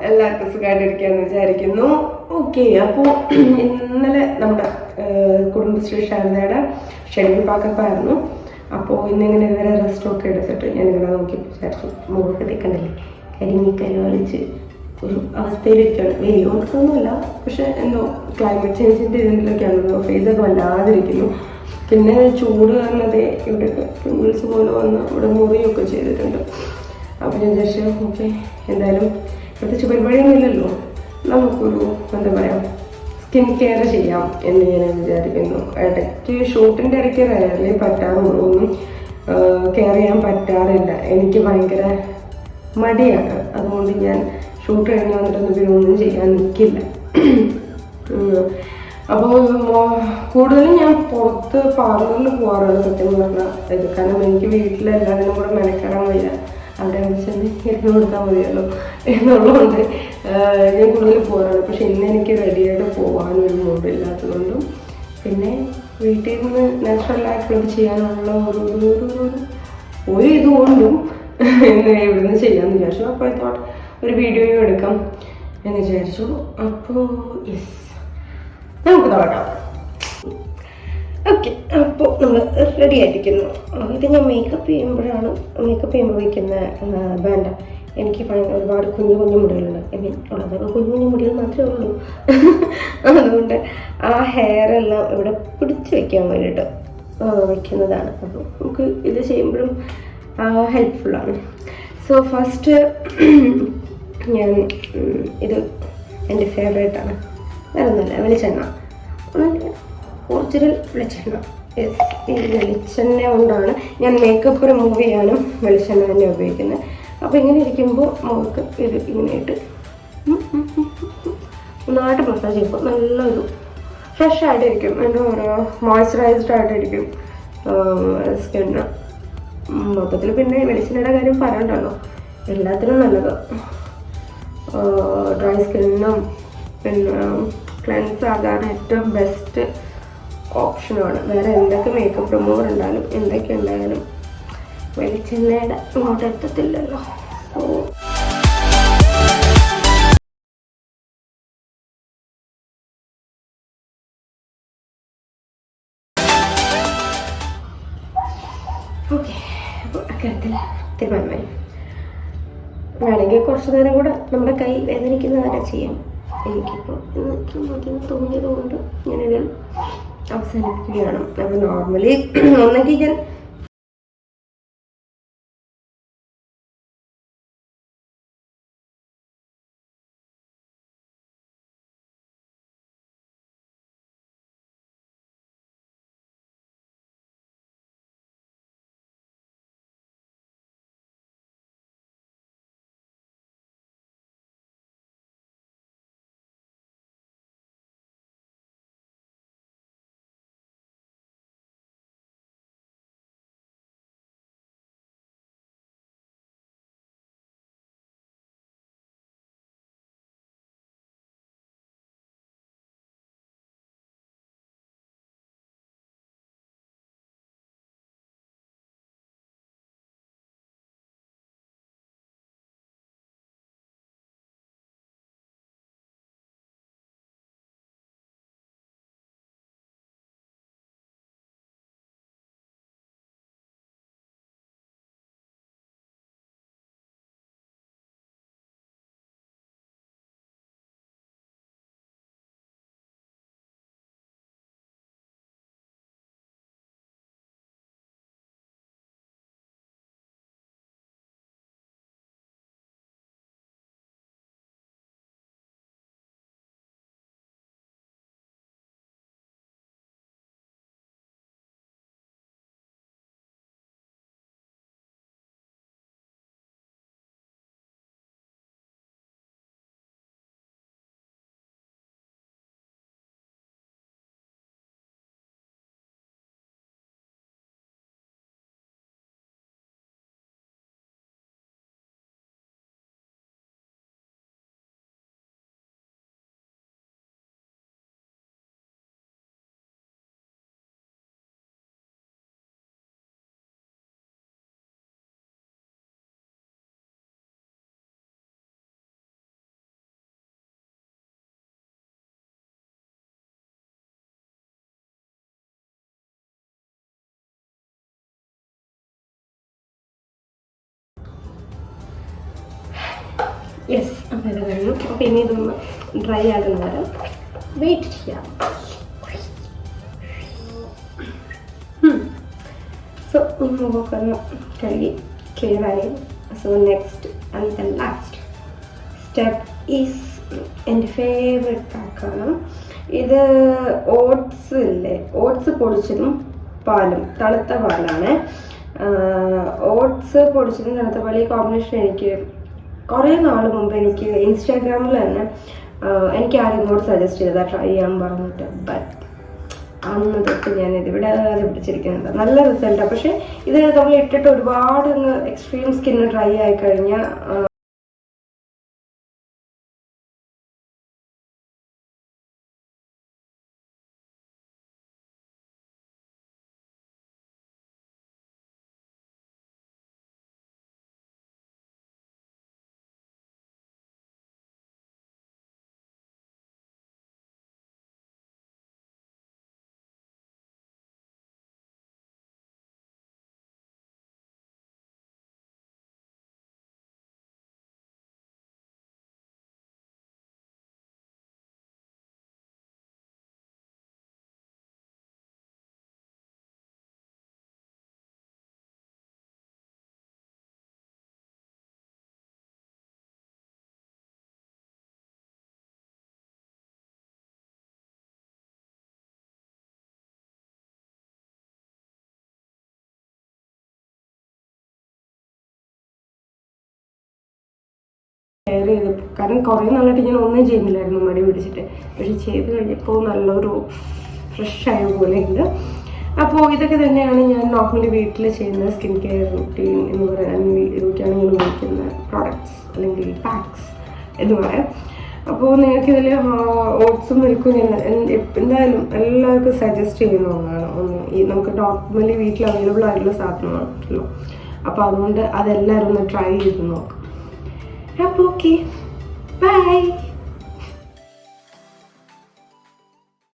എല്ലാവർക്കും സുഖമായിട്ടിരിക്കാന്ന് വിചാരിക്കുന്നു. ഓക്കെ, അപ്പോൾ ഇന്നലെ നമ്മുടെ കുടുംബശ്രീ ശാരദയുടെ ഷെഡ്യൂൾ പാക്കപ്പായിരുന്നു. അപ്പോൾ ഇന്നിങ്ങനെ ഇതുവരെ റെസ്റ്റൊക്കെ എടുത്തിട്ട് ഞാനിങ്ങനെ നോക്കി വിചാരിച്ചു, മുഖമൊക്കെ തേക്കണ്ടല്ലേ, കരിമിക്കലുകളിച്ച് ഒരു അവസ്ഥയിലിരിക്കുകയാണ്. വെയിൽ കൊടുക്കൊന്നുമില്ല, പക്ഷെ എന്തോ ക്ലൈമറ്റ് ചേഞ്ചിൻ്റെ ഇതിലൊക്കെയാണല്ലോ ഫേസൊക്കെ വല്ലാതിരിക്കുന്നു. പിന്നെ ചൂട് കാരണതേ ഇവിടെയൊക്കെ പിമ്പിൾസ് പോലെ വന്ന് ഇവിടെ മുറിയൊക്കെ ചെയ്തിട്ടുണ്ട്. അപ്പോൾ ഞാൻ വിചാരിച്ചു ഓക്കെ, എന്തായാലും പ്രത്യേകിച്ച് പരിപാടിയൊന്നും ഇല്ലല്ലോ, നമുക്കൊരു എന്താ പറയുക സ്കിൻ കെയർ ചെയ്യാം എന്ന് ഞാൻ വിചാരിക്കുന്നു. ഇടയ്ക്ക് ഷൂട്ടിൻ്റെ ഇടയ്ക്ക് റയർലി പറ്റാറുള്ളൂ, ഒന്നും കെയർ ചെയ്യാൻ പറ്റാറില്ല. എനിക്ക് ഭയങ്കര മടിയാണ്, അതുകൊണ്ട് ഞാൻ ഷൂട്ട് കഴിഞ്ഞ് വന്നിട്ടൊന്നും പിന്നെ ഒന്നും ചെയ്യാൻ നിൽക്കില്ല. അപ്പോൾ കൂടുതലും ഞാൻ പുറത്ത് പാർലറിൽ പോകാറുണ്ട് സത്യം പറഞ്ഞാൽ ഇത്. കാരണം എനിക്ക് വീട്ടിലെല്ലാവരും കൂടെ മെനക്കെടാൻ വയ്യ, അവിടെ ചെന്ന് ഇരുന്ന് കൊടുത്താൽ മതിയല്ലോ എന്നുള്ളതുകൊണ്ട് ഞാൻ കൂടുതൽ പോകാറുണ്ട്. പക്ഷെ ഇന്ന് എനിക്ക് റെഡിയായിട്ട് പോകാനൊരു മൂഡില്ലാത്തതുകൊണ്ടും പിന്നെ വീട്ടിൽ നിന്ന് നാച്ചുറലായിട്ടുള്ളത് ചെയ്യാനുള്ള ഒരു ഇതുകൊണ്ടും ഇന്ന് ഇവിടുന്ന് ചെയ്യാമെന്ന് വിചാരിച്ചു. അപ്പോൾ തോട്ട് ഒരു വീഡിയോയും എടുക്കാം എന്ന് വിചാരിച്ചു. അപ്പോൾ യെസ്, നമുക്ക് തുടങ്ങാം. ഓക്കെ, അപ്പോൾ നമ്മൾ റെഡി ആയിരിക്കുന്നു. ഇത് ഞാൻ മേക്കപ്പ് ചെയ്യുമ്പോൾ വയ്ക്കുന്ന ബാൻഡ. എനിക്ക് ഒരുപാട് കുഞ്ഞു മുടികളുണ്ട്. ഐ മീൻ ഉള്ളതൊക്കെ കുഞ്ഞു മുടികൾ മാത്രമേ ഉള്ളൂ. അതുകൊണ്ട് ആ ഹെയർ എല്ലാം ഇവിടെ പിടിച്ച് വയ്ക്കാൻ വേണ്ടിയിട്ട് വയ്ക്കുന്നതാണ്. അപ്പോൾ നമുക്ക് ഇത് ചെയ്യുമ്പോഴും ഹെൽപ്ഫുള്ളാണ്. സോ ഫസ്റ്റ് ഞാൻ ഇത് എൻ്റെ ഫേവറേറ്റാണ്, വേറെ ഒന്നുമല്ല, വെളിച്ചെണ്ണ. ഒറിജിനൽ വെളിച്ചെണ്ണ. യെസ്, ഈ വെളിച്ചെണ്ണ കൊണ്ടാണ് ഞാൻ മേക്കപ്പ് റിമൂവ് ചെയ്യാനും വെളിച്ചെണ്ണ തന്നെ ഉപയോഗിക്കുന്നത്. അപ്പോൾ ഇങ്ങനെ ഇരിക്കുമ്പോൾ നമുക്ക് ഇത് ഇങ്ങനെയായിട്ട് നന്നായിട്ട് മസാജ് ചെയ്യുമ്പോൾ നല്ലൊരു ഫ്രഷ് ആയിട്ടിരിക്കും, എന്താ പറയുക മോയ്സ്ചറൈസ്ഡ് ആയിട്ടിരിക്കും സ്കിന്ന് മൊത്തത്തിൽ. പിന്നെ വെളിച്ചെണ്ണയുടെ കാര്യം പറയണ്ടല്ലോ, എല്ലാത്തിനും നല്ലത്. ഡ്രൈ സ്കിന്നും പിന്നെ ക്ലെൻസ് ആകാൻ ഏറ്റവും ബെസ്റ്റ് ഓപ്ഷനാണ്. വേറെ എന്തൊക്കെ മേക്കപ്പ് റിമൂവർ ഉണ്ടായാലും എന്തൊക്കെ ഉണ്ടായാലും വെളിച്ചെണ്ണയുടെ ഇങ്ങോട്ട് എത്തത്തില്ലല്ലോ. സോ ഓക്കെ, അപ്പോൾ അക്കാര്യത്തിൽ തീരുമാനമായി. വേണമെങ്കിൽ കുറച്ച് നേരം കൂടെ നമ്മുടെ കൈ വേദനിക്കുന്ന വരെ ചെയ്യാം. എനിക്കിപ്പോൾ ഇന്ന് തോന്നിയത് കൊണ്ട് ഞാനിത് അവസാനിപ്പിക്കുകയാണ്. അപ്പോൾ നോർമലി ഒന്നെങ്കിൽ ഞാൻ യെസ്, അപ്പോൾ ഇത് കഴിഞ്ഞു. അപ്പോൾ ഇനി ഇതൊന്ന് ഡ്രൈ ആകുന്ന വരെ വെയിറ്റ് ചെയ്യാം. സോ മുഖമൊക്കെ ഒന്ന് കഴുകി ക്ലിയർ ആയി. So next and the last step is എൻ്റെ ഫേവറേറ്റ് പാക്കാണ്. ഇത് ഓട്സ് ഇല്ലേ, ഓട്സ് പൊടിച്ചതും പാലും, തണുത്ത പാലാണ്. ഓട്സ് പൊടിച്ചതും തണുത്ത പാൽ, ഈ കോമ്പിനേഷൻ എനിക്ക് കുറേ നാൾ മുമ്പ് എനിക്ക് ഇൻസ്റ്റാഗ്രാമിൽ തന്നെ എനിക്ക് ആരും ഇങ്ങോട്ട് സജസ്റ്റ് ചെയ്തതാണ് ട്രൈ ചെയ്യാൻ പറഞ്ഞിട്ട്. ബട്ട് അന്ന് തൊട്ട് ഞാനിത് ഇവിടെ പിടിച്ചിരിക്കുന്നുണ്ട്. നല്ല റിസൾട്ടാണ്. പക്ഷേ ഇത് നമ്മൾ ഇട്ടിട്ട് ഒരുപാട് അങ്ങ് എക്സ്ട്രീം സ്കിന്ന് ഡ്രൈ ആയി കഴിഞ്ഞാൽ കെയർ ചെയ്തു. കാരണം കുറേ നാളായിട്ട് ഞാൻ ഒന്നും ചെയ്യുന്നില്ലായിരുന്നു, മടി പിടിച്ചിട്ട്. പക്ഷെ ചെയ്ത് കഴിഞ്ഞപ്പോൾ നല്ലൊരു ഫ്രഷ് ആയ പോലെയുണ്ട്. അപ്പോൾ ഇതൊക്കെ തന്നെയാണ് ഞാൻ നോർമലി വീട്ടിൽ ചെയ്യുന്ന സ്കിൻ കെയർ റൂട്ടീൻ എന്ന് പറയാൻ. ഇതൊക്കെയാണ് ഞാൻ ഉപയോഗിക്കുന്ന പ്രോഡക്ട്സ് അല്ലെങ്കിൽ പാക്സ് എന്ന് പറയാം. അപ്പോൾ നിങ്ങൾക്കിതിൽ ഓട്സും മിൽക്കും ഞാൻ എന്തായാലും എല്ലാവർക്കും സജസ്റ്റ് ചെയ്യുന്ന ഒന്നാണ്. ഈ നമുക്ക് നോർമലി വീട്ടിൽ അവൈലബിൾ ആയിട്ടുള്ള സാധനമാണല്ലോ. അപ്പോൾ അതുകൊണ്ട് അതെല്ലാവരും ഒന്ന് ട്രൈ ചെയ്ത് നോക്കാം. Okay, bye.